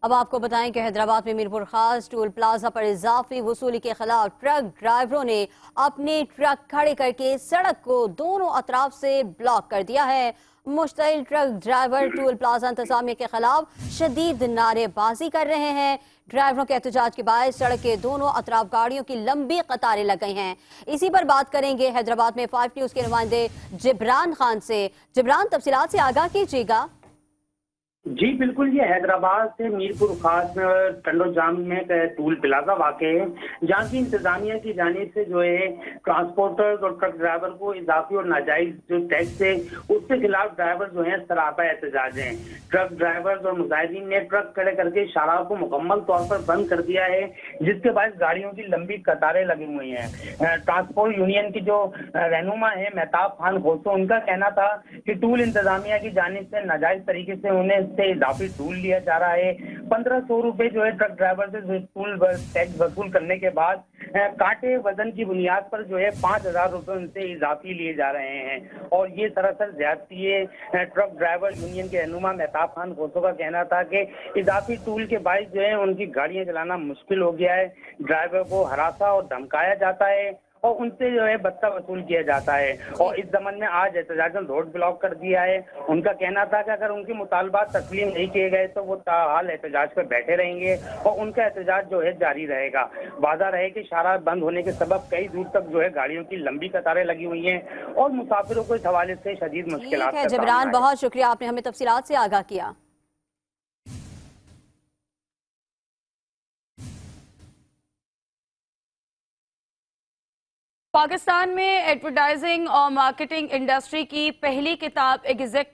اب آپ کو بتائیں کہ حیدرآباد میں میرپور خاص ٹول پلازا پر اضافی وصولی کے خلاف ٹرک ڈرائیوروں نے اپنے ٹرک کھڑے کر کے سڑک کو دونوں اطراف سے بلاک کر دیا ہے۔ مشتعل ٹرک ڈرائیور ٹول پلازا انتظامیہ کے خلاف شدید نعرے بازی کر رہے ہیں۔ ڈرائیوروں کے احتجاج کے باعث سڑک کے دونوں اطراف گاڑیوں کی لمبی قطاریں لگ گئی ہیں۔ اسی پر بات کریں گے حیدرآباد میں 5 نیوز کے نمائندے جبران خان سے۔ جبران، تفصیلات سے آگاہ کیجیے گا۔ جی بالکل، یہ حیدرآباد سے میرپور خاص میں ٹنڈو جام میں ٹول پلازا واقع ہے، جہاں کی انتظامیہ کی جانب سے جو ہے ٹرانسپورٹر اور ٹرک ڈرائیور کو اضافی اور ناجائز جو ٹیکس ہے اس کے خلاف ڈرائیور جو ہیں سراپا احتجاج ہیں۔ ٹرک ڈرائیور اور مظاہرین نے ٹرک کھڑے کر کے شاہراہ کو مکمل طور پر بند کر دیا ہے، جس کے باعث گاڑیوں کی لمبی قطاریں لگی ہوئی ہیں۔ ٹرانسپورٹ یونین کی جو رہنما ہے مہتاب خان خوسو، ان کا کہنا تھا کہ ٹول انتظامیہ کی جانب سے ناجائز طریقے سے انہیں سے اضافی ٹول لیا جا رہا ہے۔ 1500 روپے جو ہے ٹرک ڈرائیور سے ٹول ٹیکس وصول کرنے کے بعد کانٹے وزن کی بنیاد پر جو ہے 5000 روپے ان سے اضافی لیے جا رہے ہیں، اور یہ سراسر زیادتی ہے۔ ٹرک ڈرائیور یونین کے رہنما مہتاب خان خوسو کا کہنا تھا کہ اضافی ٹول کے باعث جو ہے ان کی گاڑیاں چلانا مشکل ہو گیا ہے، ڈرائیور کو ہراسا اور دھمکایا جاتا ہے اور ان سے جو ہے بستہ وصول کیا جاتا ہے، اور اس ضمن میں آج احتجاجاً روڈ بلاک کر دیا ہے۔ ان کا کہنا تھا کہ اگر ان کے مطالبات تسلیم نہیں کیے گئے تو وہ تاحال احتجاج پر بیٹھے رہیں گے اور ان کا احتجاج جو ہے جاری رہے گا۔ واضح رہے کہ شاہراہ بند ہونے کے سبب کئی دور تک جو ہے گاڑیوں کی لمبی قطاریں لگی ہوئی ہیں اور مسافروں کو اس حوالے سے شدید مشکلات ٹھیک ہے کا جبران، سامنا ہے۔ بہت شکریہ، آپ نے ہمیں تفصیلات سے آگاہ کیا۔ پاکستان میں ایڈورٹائزنگ اور مارکیٹنگ انڈسٹری کی پہلی کتاب ایگزیکٹ